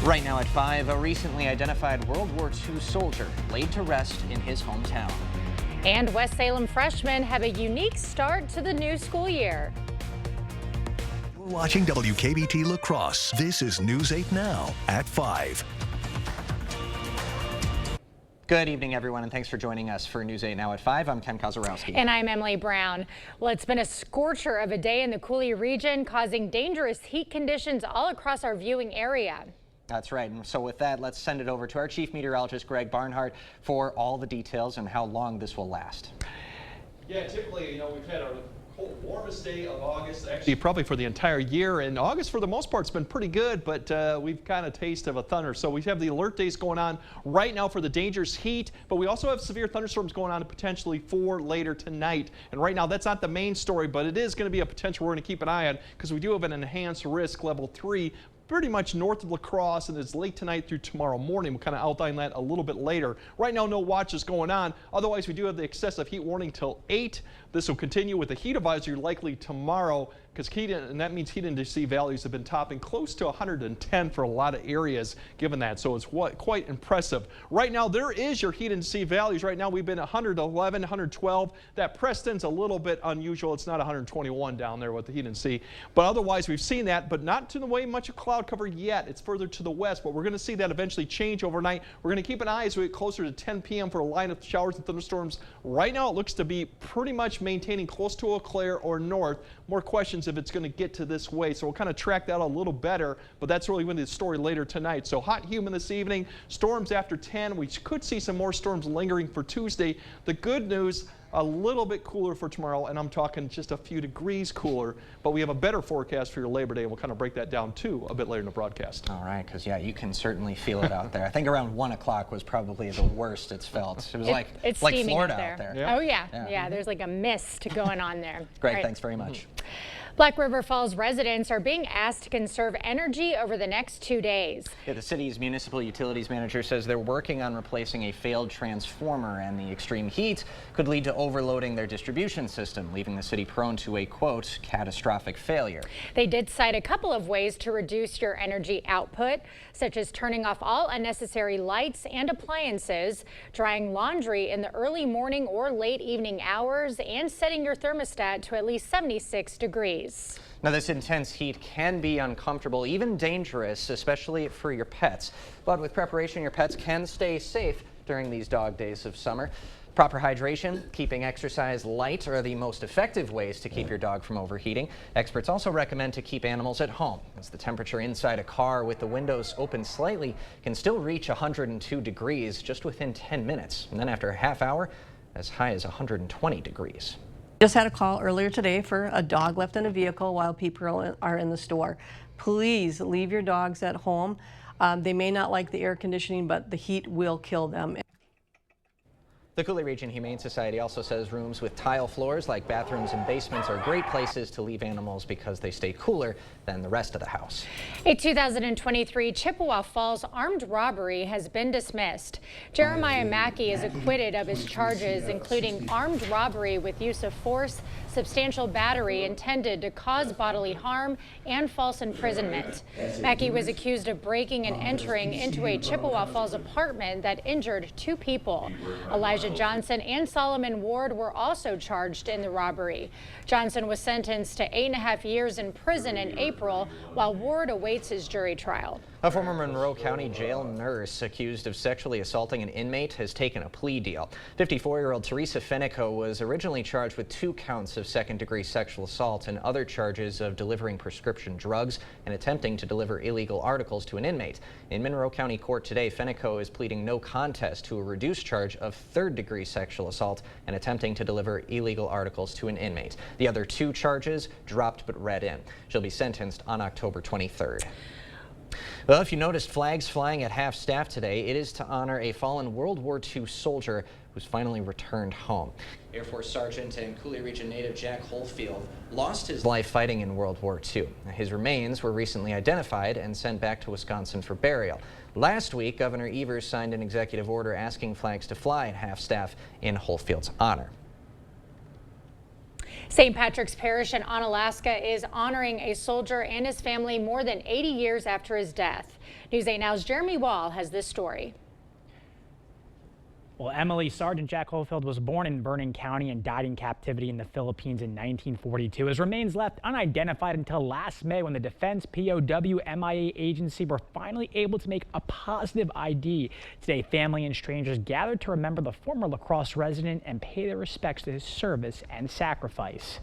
Right now at 5, a recently identified World War II soldier laid to rest in his hometown. And West Salem freshmen have a unique start to the new school year. You're watching WKBT La Crosse. This is News 8 Now at 5. Good evening, everyone, and thanks for joining us for News 8 Now at 5. I'm Ken Kozarowski. And I'm Emily Brown. Well, it's been a scorcher of a day in the Coulee region, causing dangerous heat conditions all across our viewing area. That's right. And so with that, let's send it over to our chief meteorologist, Greg Barnhart, for all the details and how long this will last. Yeah, typically, we've had our warmest day of August, actually probably for the entire year, and August for the most part has been pretty good, but we've kind of taste of a thunder. So we have the alert days going on right now for the dangerous heat, but we also have severe thunderstorms going on potentially for later tonight. And right now that's not the main story, but it is going to be a potential we're going to keep an eye on because we do have an enhanced risk level 3 pretty much north of La Crosse, and it's late tonight through tomorrow morning. We'll kind of outline that a little bit later. Right now, no watches going on. Otherwise, we do have the excessive heat warning till 8. This will continue with the heat advisory likely tomorrow, because and that means heat index values have been topping close to 110 for a lot of areas given that, so it's quite impressive. Right now there is your heat index values. Right now we've been 111, 112. That Preston's a little bit unusual. It's not 121 down there with the heat index, but otherwise we've seen that, but not to the way much of cloud cover yet. It's further to the west, but we're going to see that eventually change overnight. We're going to keep an eye as we get closer to 10 p.m. for a line of showers and thunderstorms. Right now it looks to be pretty much maintaining close to Eau Claire or north. More questions if it's going to get to this way, so we'll kind of track that a little better, but that's really going to be the story later tonight. So hot, humid this evening, storms after 10. We could see some more storms lingering for Tuesday. The good news, a little bit cooler for tomorrow, and I'm talking just a few degrees cooler, but we have a better forecast for your Labor Day, and we'll kind of break that down too a bit later in the broadcast. All right, because yeah, you can certainly feel it out there. I think around 1 o'clock was probably the worst it's felt. It was like Florida out there. Yeah. Oh yeah, there's like a mist going on there. Great, thanks very much. Black River Falls residents are being asked to conserve energy over the next 2 days. Yeah, the city's municipal utilities manager says they're working on replacing a failed transformer, and the extreme heat could lead to overloading their distribution system, leaving the city prone to a, quote, catastrophic failure. They did cite a couple of ways to reduce your energy output, such as turning off all unnecessary lights and appliances, drying laundry in the early morning or late evening hours, and setting your thermostat to at least 76 degrees. Now, this intense heat can be uncomfortable, even dangerous, especially for your pets. But with preparation, your pets can stay safe during these dog days of summer. Proper hydration, keeping exercise light are the most effective ways to keep your dog from overheating. Experts also recommend to keep animals at home, as the temperature inside a car with the windows open slightly can still reach 102 degrees just within 10 minutes. And then after a half hour, as high as 120 degrees. Just had a call earlier today for a dog left in a vehicle while people are in the store. Please leave your dogs at home. They may not like the air conditioning, but the heat will kill them. The Coulee Region Humane Society also says rooms with tile floors like bathrooms and basements are great places to leave animals because they stay cooler than the rest of the house. A 2023 Chippewa Falls armed robbery has been dismissed. Jeremiah Mackey is acquitted of his charges, including armed robbery with use of force, substantial battery intended to cause bodily harm, and false imprisonment. Mackey was accused of breaking and entering into a Chippewa Falls apartment that injured 2 people. Elijah Johnson and Solomon Ward were also charged in the robbery. Johnson was sentenced to 8.5 years in prison in April, while Ward awaits his jury trial. A former Monroe County jail nurse accused of sexually assaulting an inmate has taken a plea deal. 54-year-old Teresa Fenico was originally charged with 2 counts of second-degree sexual assault and other charges of delivering prescription drugs and attempting to deliver illegal articles to an inmate. In Monroe County Court today, Fenico is pleading no contest to a reduced charge of third-degree sexual assault and attempting to deliver illegal articles to an inmate. The other 2 charges dropped but read in. She'll be sentenced on October 23rd. Well, if you noticed flags flying at half-staff today, it is to honor a fallen World War II soldier who's finally returned home. Air Force Sergeant and Coulee Region native Jack Holfield lost his life fighting in World War II. His remains were recently identified and sent back to Wisconsin for burial. Last week, Governor Evers signed an executive order asking flags to fly at half-staff in Holfield's honor. St. Patrick's Parish in Onalaska is honoring a soldier and his family more than 80 years after his death. News 8 Now's Jeremy Wall has this story. Well, Emily, Sergeant Jack Hofield was born in Vernon County and died in captivity in the Philippines in 1942. His remains left unidentified until last May when the Defense POW MIA agency were finally able to make a positive ID. Today, family and strangers gathered to remember the former La Crosse resident and pay their respects to his service and sacrifice.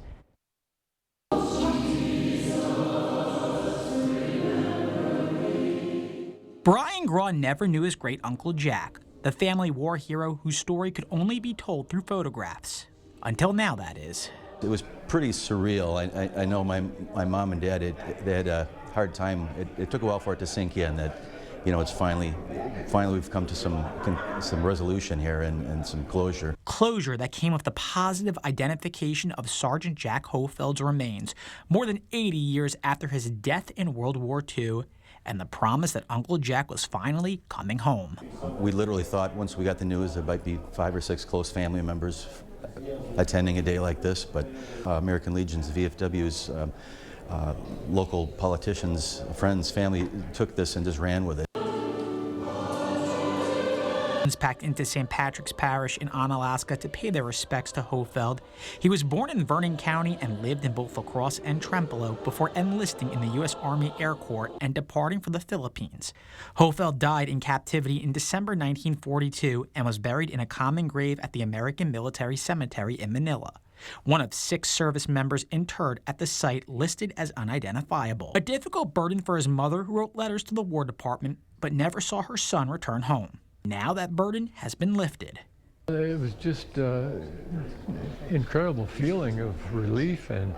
Brian Graw never knew his great uncle Jack, the family war hero whose story could only be told through photographs. Until now, that is. It was pretty surreal. I know my mom and dad, they had a hard time. It took a while for it to sink in that, it's finally we've come to some resolution here and some closure. Closure that came with the positive identification of Sergeant Jack Hofield's remains more than 80 years after his death in World War II, and the promise that Uncle Jack was finally coming home. We literally thought once we got the news there might be 5 or 6 close family members attending a day like this, but American Legion's, VFW's, local politicians, friends, family took this and just ran with it. Packed into St. Patrick's Parish in Onalaska to pay their respects to Hofield. He was born in Vernon County and lived in both La Crosse and Trempealeau before enlisting in the U.S. Army Air Corps and departing for the Philippines. Hofield died in captivity in December 1942 and was buried in a common grave at the American Military Cemetery in Manila. One of 6 service members interred at the site listed as unidentifiable. A difficult burden for his mother, who wrote letters to the War Department but never saw her son return home. Now that burden has been lifted. It was just an incredible feeling of relief, and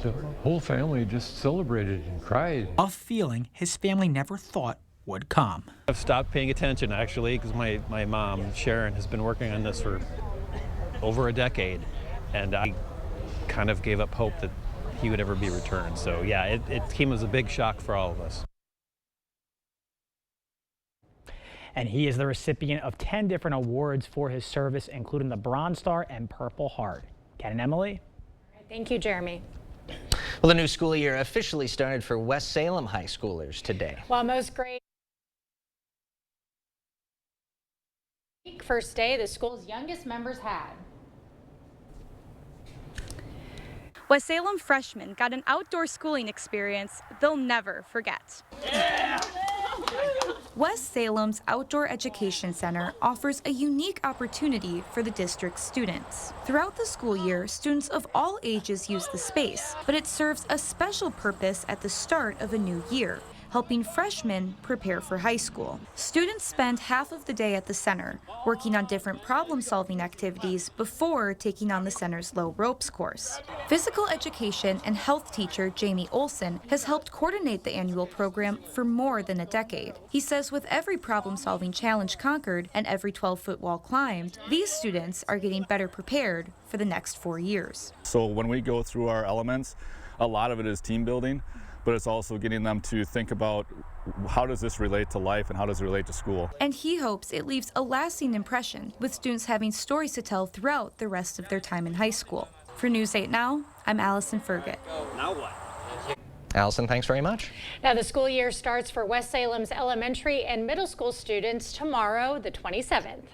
the whole family just celebrated and cried. A feeling his family never thought would come. I've stopped paying attention, actually, because my mom, Sharon, has been working on this for over a decade, and I kind of gave up hope that he would ever be returned. So yeah, it came as a big shock for all of us. And he is the recipient of 10 different awards for his service, including the Bronze Star and Purple Heart. Ken and Emily. Thank you, Jeremy. Well, the new school year officially started for West Salem high schoolers today. While most grades first day the school's youngest members had. West Salem freshmen got an outdoor schooling experience they'll never forget. Yeah! West Salem's Outdoor Education Center offers a unique opportunity for the district's students. Throughout the school year, students of all ages use the space, but it serves a special purpose at the start of a new year, helping freshmen prepare for high school. Students spend half of the day at the center, working on different problem-solving activities before taking on the center's low ropes course. Physical education and health teacher Jamie Olson has helped coordinate the annual program for more than a decade. He says with every problem-solving challenge conquered and every 12-foot wall climbed, these students are getting better prepared for the next 4 years. So when we go through our elements, a lot of it is team building, but it's also getting them to think about how does this relate to life and how does it relate to school. And he hopes it leaves a lasting impression, with students having stories to tell throughout the rest of their time in high school. For News 8 Now, I'm Allison Fergut. Now what? Allison, thanks very much. Now the school year starts for West Salem's elementary and middle school students tomorrow, the 27th.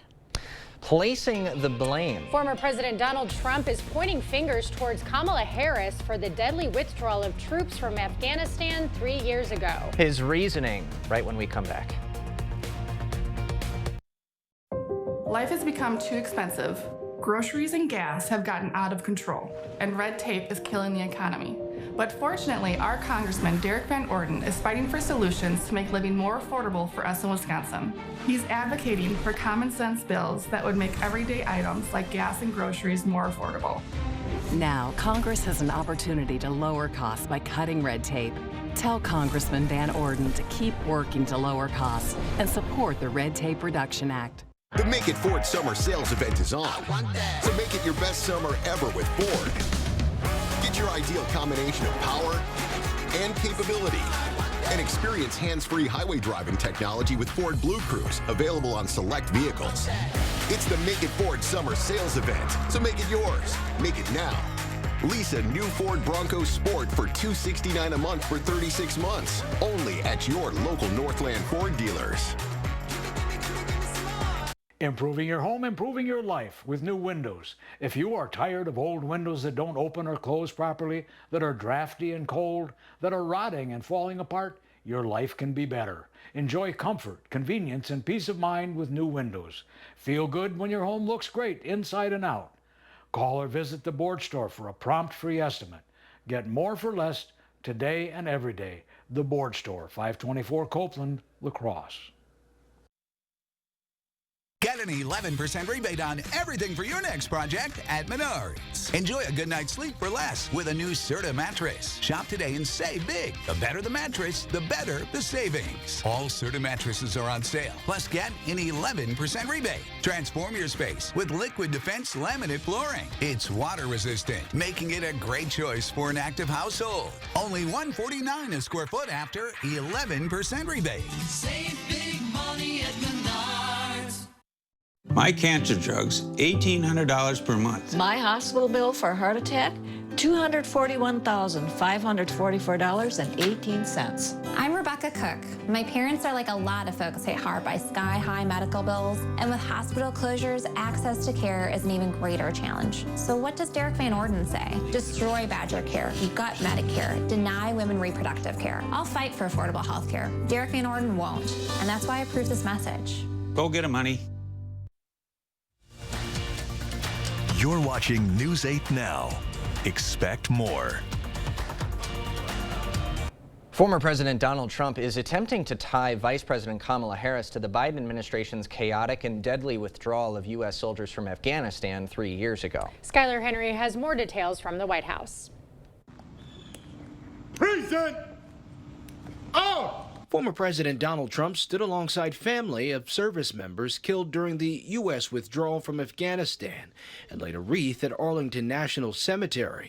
Placing the blame. Former President Donald Trump is pointing fingers towards Kamala Harris for the deadly withdrawal of troops from Afghanistan 3 years ago. His reasoning right when we come back. Life has become too expensive. Groceries and gas have gotten out of control, and red tape is killing the economy. But fortunately, our Congressman Derek Van Orden is fighting for solutions to make living more affordable for us in Wisconsin. He's advocating for common sense bills that would make everyday items like gas and groceries more affordable. Now, Congress has an opportunity to lower costs by cutting red tape. Tell Congressman Van Orden to keep working to lower costs and support the Red Tape Reduction Act. The Make It Ford Summer Sales Event is on. So make it your best summer ever with Ford. Get your ideal combination of power and capability. And experience hands-free highway driving technology with Ford Blue Cruise, available on select vehicles. It's the Make It Ford Summer Sales Event, so make it yours. Make it now. Lease a new Ford Bronco Sport for $269 a month for 36 months. Only at your local Northland Ford dealers. Improving your home, improving your life with new windows. If you are tired of old windows that don't open or close properly, that are drafty and cold, that are rotting and falling apart, your life can be better. Enjoy comfort, convenience, and peace of mind with new windows. Feel good when your home looks great inside and out. Call or visit the board store for a prompt free estimate. Get more for less today and every day. The Board Store, 524 Copeland, La Crosse. Get an 11% rebate on everything for your next project at Menards. Enjoy a good night's sleep for less with a new Serta mattress. Shop today and save big. The better the mattress, the better the savings. All Serta mattresses are on sale. Plus, get an 11% rebate. Transform your space with Liquid Defense laminate flooring. It's water resistant, making it a great choice for an active household. Only $149 a square foot after 11% rebate. Save big money at Menards. My cancer drugs, $1,800 per month. My hospital bill for a heart attack, $241,544.18. I'm Rebecca Cook. My parents are like a lot of folks hit hard by sky-high medical bills, and with hospital closures, access to care is an even greater challenge. So what does Derek Van Orden say? Destroy Badger Care, gut Medicare, deny women reproductive care. I'll fight for affordable health care. Derek Van Orden won't, and that's why I approve this message. Go get him, honey. You're watching News 8 Now. Expect more. Former President Donald Trump is attempting to tie Vice President Kamala Harris to the Biden administration's chaotic and deadly withdrawal of U.S. soldiers from Afghanistan 3 years ago. Skylar Henry has more details from the White House. Present! Oh! Former President Donald Trump stood alongside family of service members killed during the U.S. withdrawal from Afghanistan and laid a wreath at Arlington National Cemetery.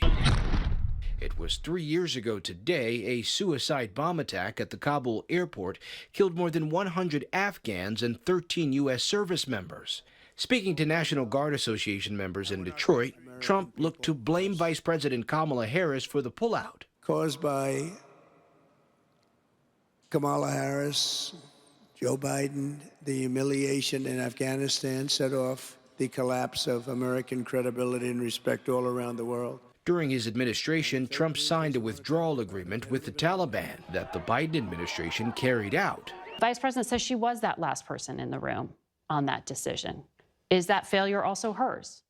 It was 3 years ago today, a suicide bomb attack at the Kabul airport killed more than 100 Afghans and 13 U.S. service members. Speaking to National Guard Association members in Detroit, Trump looked to blame Vice President Kamala Harris for the pullout. Caused by Kamala Harris, Joe Biden, the humiliation in Afghanistan set off the collapse of American credibility and respect all around the world. During his administration, Trump signed a withdrawal agreement with the Taliban that the Biden administration carried out. Vice President says she was that last person in the room on that decision. Is that failure also hers?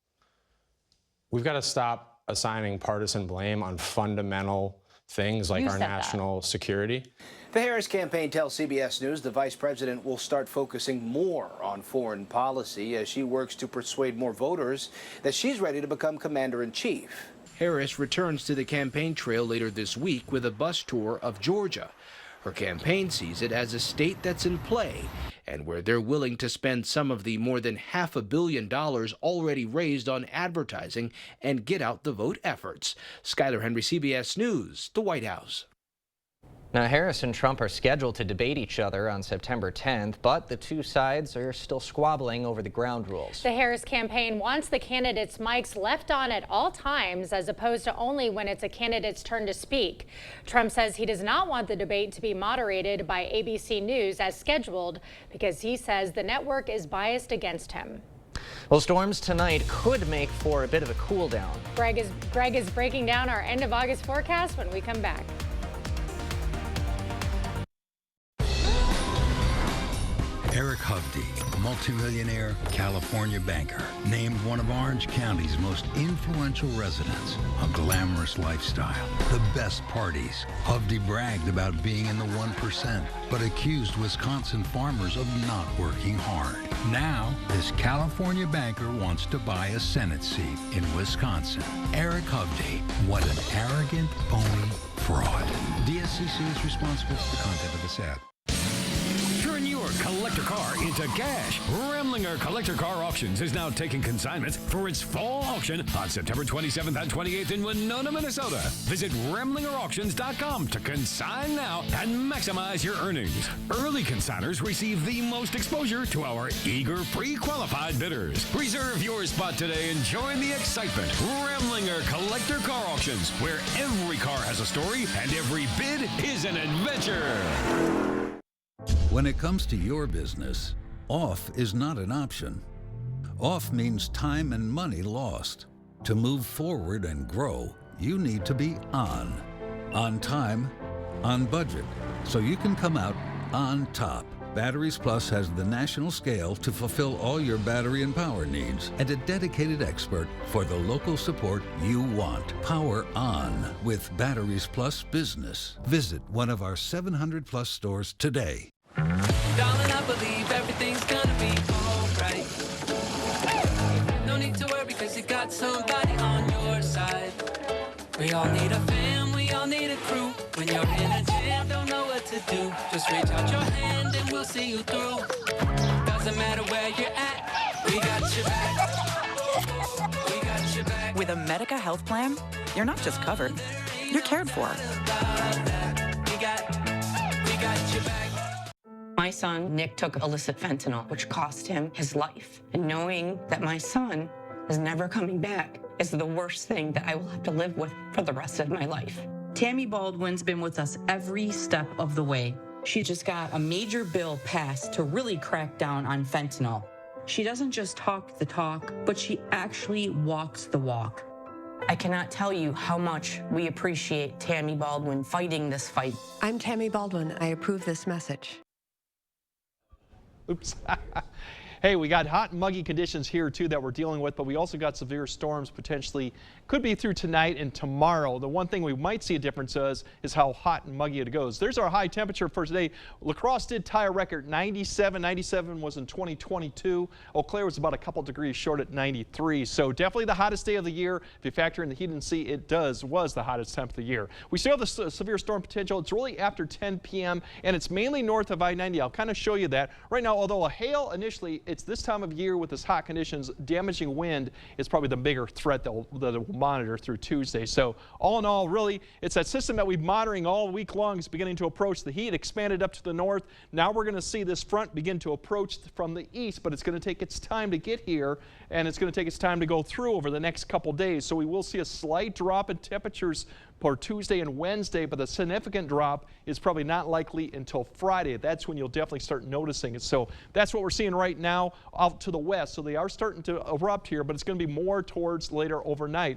We've got to stop assigning partisan blame on fundamental things like our national security. The Harris campaign tells CBS News the vice president will start focusing more on foreign policy as she works to persuade more voters that she's ready to become commander-in-chief. Harris returns to the campaign trail later this week with a bus tour of Georgia. Her campaign sees it as a state that's in play and where they're willing to spend some of the more than $500 million already raised on advertising and get out the vote efforts. Skylar Henry, CBS News, the White House. Now, Harris and Trump are scheduled to debate each other on September 10th, but the two sides are still squabbling over the ground rules. The Harris campaign wants the candidates' mics left on at all times as opposed to only when it's a candidate's turn to speak. Trump says he does not want the debate to be moderated by ABC News as scheduled because he says the network is biased against him. Well, storms tonight could make for a bit of a cool down. Greg is breaking down our end of August forecast when we come back. Eric Hovde, multimillionaire California banker, named one of Orange County's most influential residents. A glamorous lifestyle, the best parties. Hovde bragged about being in the 1%, but accused Wisconsin farmers of not working hard. Now, this California banker wants to buy a Senate seat in Wisconsin. Eric Hovde, what an arrogant, phony fraud. DSCC is responsible for the content of this ad. Turn your collector car into cash. Remlinger Collector Car Auctions is now taking consignments for its fall auction on September 27th and 28th in Winona, Minnesota. Visit RemlingerAuctions.com to consign now and maximize your earnings. Early consigners receive the most exposure to our eager pre-qualified bidders. Reserve your spot today and join the excitement. Remlinger Collector Car Auctions, where every car has a story and every bid is an adventure. When it comes to your business, off is not an option. Off means time and money lost. To move forward and grow, you need to be on time, on budget, so you can come out on top. Batteries Plus has the national scale to fulfill all your battery and power needs, and a dedicated expert for the local support you want. Power on with Batteries Plus Business. Visit one of our 700 plus stores today. Darling, I believe everything's gonna be alright. No need to worry because you got somebody on your side. We all need a fam, we all need a crew. When you're in a jam, don't know what to do. Just reach out your hand and we'll see you through. Doesn't matter where you're at, we got your back. We got your back. With a Medica health plan, you're not just covered, you're cared for. We got your back. My son, Nick, took illicit fentanyl, which cost him his life. And knowing that my son is never coming back is the worst thing that I will have to live with for the rest of my life. Tammy Baldwin's been with us every step of the way. She just got a major bill passed to really crack down on fentanyl. She doesn't just talk the talk, but she actually walks the walk. I cannot tell you how much we appreciate Tammy Baldwin fighting this fight. I'm Tammy Baldwin. I approve this message. Oops. Hey, we got hot and muggy conditions here too that we're dealing with, but we also got severe storms potentially could be through tonight and tomorrow. The one thing we might see a difference is how hot and muggy it goes. There's our high temperature for today. La Crosse did tie a record 97. 97 was in 2022. Eau Claire was about a couple degrees short at 93. So definitely the hottest day of the year. If you factor in the heat and see, it was the hottest temp of the year. We still have the severe storm potential. It's really after 10 p.m. and it's mainly north of I-90. I'll kind of show you that. Right now, although a hail initially, it's this time of year with this hot conditions, damaging wind is probably the bigger threat that we'll monitor through Tuesday. So all in all, really, it's that system that we've been monitoring all week long is beginning to approach. The heat expanded up to the north. Now we're going to see this front begin to approach from the east, but it's going to take its time to get here, and it's going to take its time to go through over the next couple days. So we will see a slight drop in temperatures for Tuesday and Wednesday, but the significant drop is probably not likely until Friday. That's when you'll definitely start noticing it. So that's what we're seeing right now out to the west. So they are starting to erupt here, but it's going to be more towards later overnight.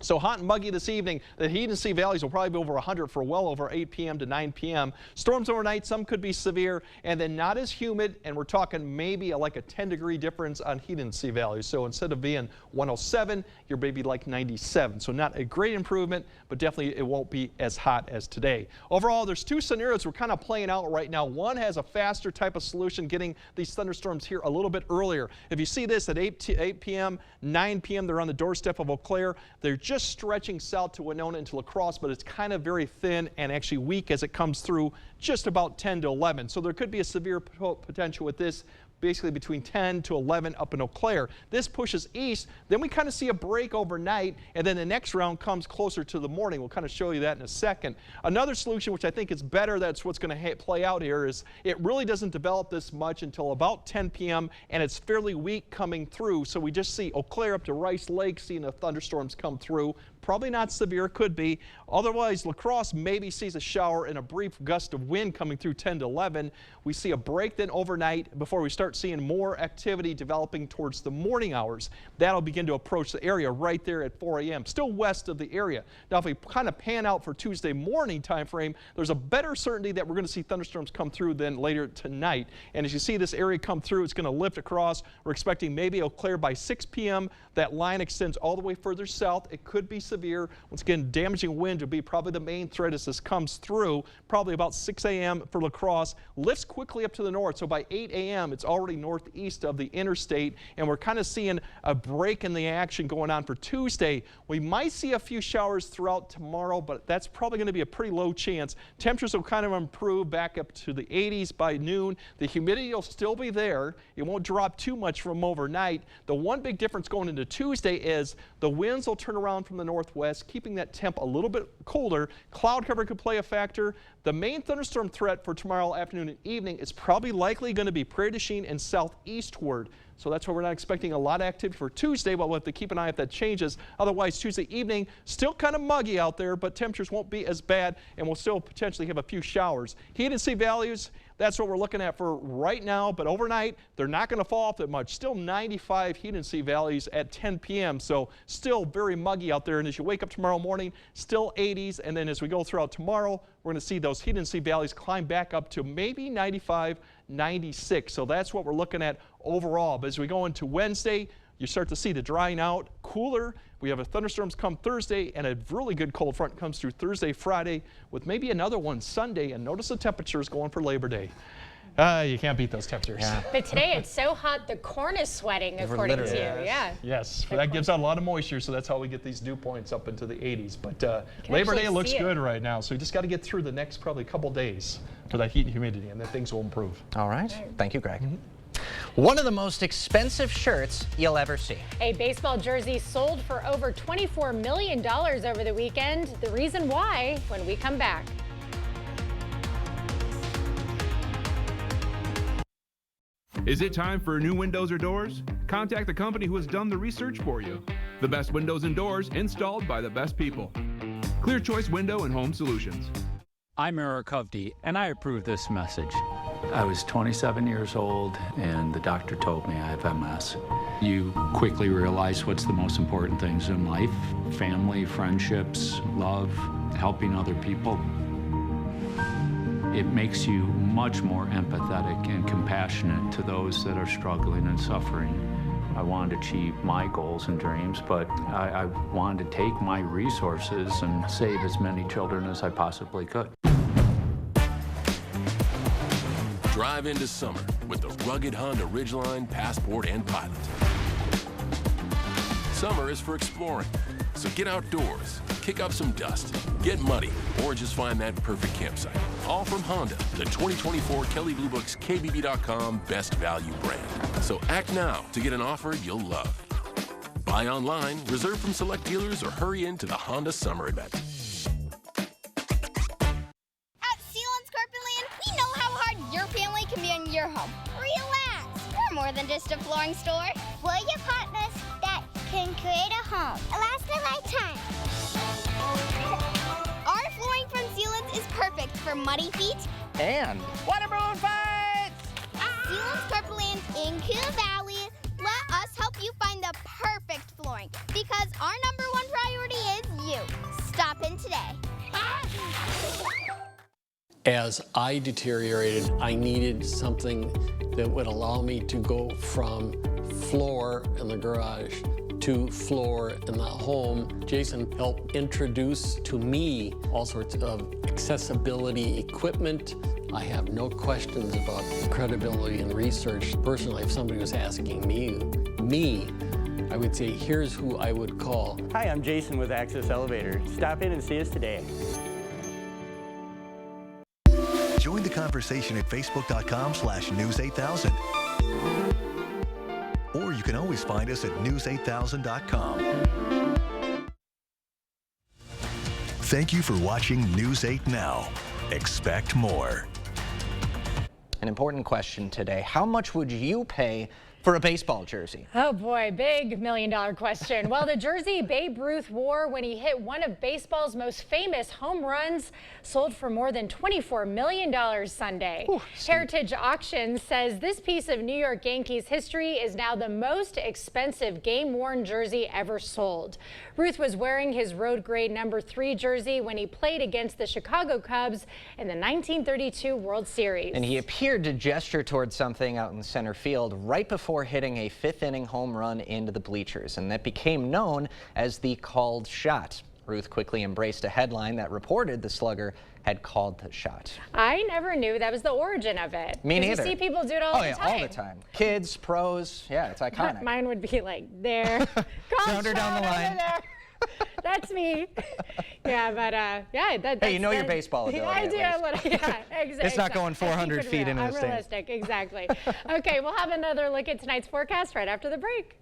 So hot and muggy this evening. The heat and sea valleys will probably be over 100 for well over 8 p.m. to 9 p.m. Storms overnight, some could be severe, and then not as humid, and we're talking maybe like a 10-degree difference on heat and sea values. So instead of being 107, you're maybe like 97. So not a great improvement, but definitely it won't be as hot as today. Overall, there's two scenarios we're kind of playing out right now. One has a faster type of solution, getting these thunderstorms here a little bit earlier. If you see this at 8 p.m., 9 p.m., they're on the doorstep of Eau Claire. They're just stretching south to Winona into La Crosse, but it's kind of very thin and actually weak as it comes through just about 10 to 11. So there could be a severe potential with this basically between 10 to 11 up in Eau Claire. This pushes east, then we kind of see a break overnight, and then the next round comes closer to the morning. We'll kind of show you that in a second. Another solution, which I think is better, that's what's going to play out here, is it really doesn't develop this much until about 10 p.m., and it's fairly weak coming through. So we just see Eau Claire up to Rice Lake, seeing the thunderstorms come through. Probably not severe, could be. Otherwise, La Crosse maybe sees a shower and a brief gust of wind coming through 10 to 11. We see a break then overnight before we start seeing more activity developing towards the morning hours. That'll begin to approach the area right there at 4 a.m., still west of the area. Now, if we kind of pan out for Tuesday morning time frame, there's a better certainty that we're going to see thunderstorms come through than later tonight. And as you see this area come through, it's going to lift across. We're expecting maybe Eau Claire by 6 p.m. That line extends all the way further south. It could be severe. severe. Once again, damaging wind will be probably the main threat as this comes through. Probably about 6 a.m. for La Crosse. Lifts quickly up to the north, so by 8 a.m. it's already northeast of the interstate, and we're kind of seeing a break in the action going on for Tuesday. We might see a few showers throughout tomorrow, but that's probably going to be a pretty low chance. Temperatures will kind of improve back up to the 80s by noon. The humidity will still be there. It won't drop too much from overnight. The one big difference going into Tuesday is the winds will turn around from the northwest, keeping that temp a little bit colder. Cloud cover could play a factor. The main thunderstorm threat for tomorrow afternoon and evening is probably likely going to be Prairie du Chien and southeastward. So that's why we're not expecting a lot of activity for Tuesday, but we'll have to keep an eye if that changes. Otherwise, Tuesday evening, still kind of muggy out there, but temperatures won't be as bad, and we'll still potentially have a few showers. Heat and sea values, that's what we're looking at for right now, but overnight, they're not going to fall off that much. Still 95 heat and sea values at 10 p.m., so still very muggy out there. And as you wake up tomorrow morning, still 80s, and then as we go throughout tomorrow, we're going to see those heat and sea values climb back up to maybe 95, 96. So that's what we're looking at overall. But as we go into Wednesday, you start to see the drying out, cooler. We have a thunderstorms come Thursday, and a really good cold front comes through Thursday, Friday, with maybe another one Sunday. And notice the temperatures going for Labor Day. You can't beat those temperatures. Yeah. But today it's so hot the corn is sweating, according to you. Yeah. Yes, that gives out a lot of moisture, so that's how we get these dew points up into the 80s. But Labor Day looks good right now, so we just got to get through the next probably couple days for that heat and humidity, and then things will improve. All right. Thank you, Greg. One of the most expensive shirts you'll ever see. A baseball jersey sold for over $24 million over the weekend. The reason why, when we come back. Is it time for new windows or doors? Contact the company who has done the research for you. The best windows and doors installed by the best people. Clear Choice Window and Home Solutions. I'm Eric Hovde, and I approve this message. I was 27 years old, and the doctor told me I have MS. You quickly realize what's the most important things in life: family, friendships, love, helping other people. It makes you much more empathetic and compassionate to those that are struggling and suffering. I wanted to achieve my goals and dreams, but I wanted to take my resources and save as many children as I possibly could. Drive into summer with the rugged Honda Ridgeline, Passport, and Pilot. Summer is for exploring, so get outdoors, kick up some dust, get muddy, or just find that perfect campsite. All from Honda, the 2024 Kelley Blue Book's KBB.com Best Value brand. So act now to get an offer you'll love. Buy online, reserve from select dealers, or hurry into the Honda Summer Event. At Sealands Carpetland, we know how hard your family can be in your home. Relax. We're more than just a flooring store. We're your partners that can create a home. Last a lifetime. Our flooring from Sealands is perfect for muddy feet and waterborne fights. Sealands Carpetland in Coon Valley. Let us help you find the perfect flooring, because our #1 priority is you. Stop in today. As I deteriorated, I needed something that would allow me to go from floor in the garage to floor in the home. Jason helped introduce to me all sorts of accessibility equipment. I have no questions about credibility and research. Personally, if somebody was asking me, I would say, here's who I would call. Hi, I'm Jason with Access Elevator. Stop in and see us today. Join the conversation at facebook.com/news8000. Or you can always find us at news8000.com. Thank you for watching News 8 Now. Expect more. An important question today. How much would you pay for a baseball jersey? Oh boy, big $1 million question. Well, the jersey Babe Ruth wore when he hit one of baseball's most famous home runs sold for more than $24 million Sunday. Heritage Auctions says this piece of New York Yankees history is now the most expensive game-worn jersey ever sold. Ruth was wearing his road grade #3 jersey when he played against the Chicago Cubs in the 1932 World Series. And he appeared to gesture towards something out in center field right before before hitting a fifth-inning home run into the bleachers, and that became known as the called shot. Ruth quickly embraced a headline that reported the slugger had called the shot. I never knew that was the origin of it. Me neither. You see people do it all the time. Oh yeah, all the time. Kids, pros, yeah, it's iconic. Mine would be like, there. Round her down the line. That's me. Yeah, but yeah. Hey, you know your baseball ability. I do. Yeah, exactly. It's not going 400 feet into the stands. Unrealistic, exactly. Okay, we'll have another look at tonight's forecast right after the break.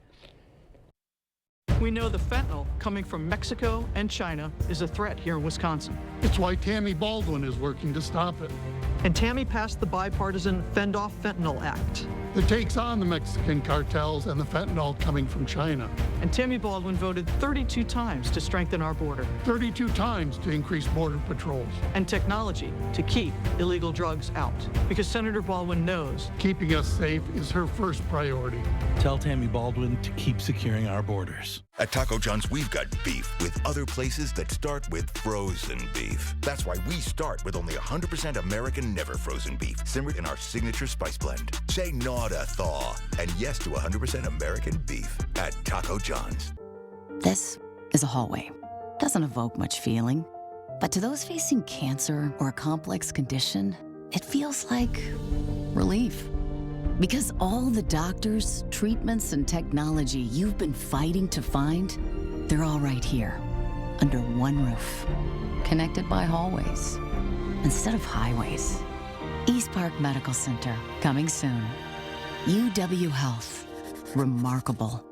We know the fentanyl coming from Mexico and China is a threat here in Wisconsin. It's why Tammy Baldwin is working to stop it. And Tammy passed the bipartisan Fend Off Fentanyl Act. That takes on the Mexican cartels and the fentanyl coming from China. And Tammy Baldwin voted 32 times to strengthen our border. 32 times to increase border patrols. And technology to keep illegal drugs out. Because Senator Baldwin knows keeping us safe is her first priority. Tell Tammy Baldwin to keep securing our borders. At Taco John's, we've got beef with other places that start with frozen beef. That's why we start with only 100% American never frozen beef, simmered in our signature spice blend. Say no to thaw and yes to 100% American beef at Taco John's. This is a hallway. Doesn't evoke much feeling. But to those facing cancer or a complex condition, it feels like relief. Because all the doctors, treatments, and technology you've been fighting to find, they're all right here, under one roof, connected by hallways instead of highways. East Park Medical Center, coming soon. UW Health, remarkable.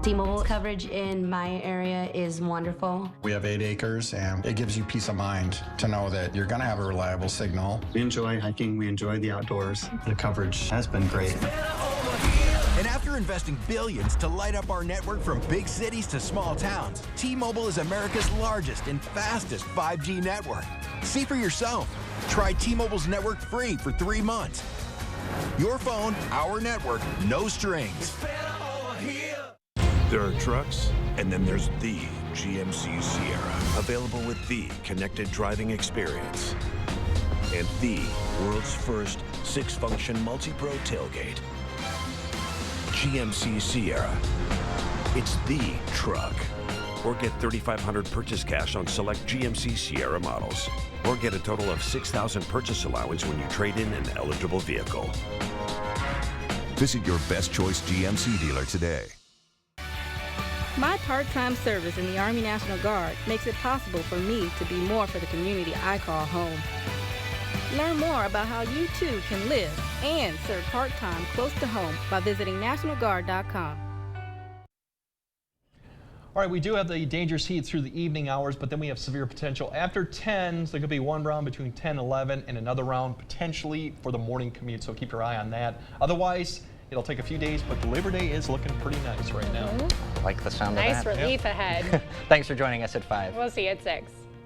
T-Mobile coverage in my area is wonderful. We have 8 acres, and it gives you peace of mind to know that you're going to have a reliable signal. We enjoy hiking. We enjoy the outdoors. The coverage has been great. And after investing billions to light up our network from big cities to small towns, T-Mobile is America's largest and fastest 5G network. See for yourself. Try T-Mobile's network free for 3 months. Your phone, our network, no strings. There are trucks, and then there's the GMC Sierra, available with the connected driving experience and the world's first 6-function multi-pro tailgate. GMC Sierra. It's the truck. Or get $3,500 purchase cash on select GMC Sierra models. Or get a total of $6,000 purchase allowance when you trade in an eligible vehicle. Visit your best choice GMC dealer today. My part-time service in the Army National Guard makes it possible for me to be more for the community I call home. Learn more about how you too can live and serve part-time close to home by visiting NationalGuard.com. All right, we do have the dangerous heat through the evening hours, but then we have severe potential after 10. So there could be one round between 10 and 11 and another round potentially for the morning commute. So keep your eye on that. Otherwise, it'll take a few days, but the Labor Day is looking pretty nice right now. I like the sound nice of that. Nice relief ahead. Thanks for joining us at 5. We'll see you at 6.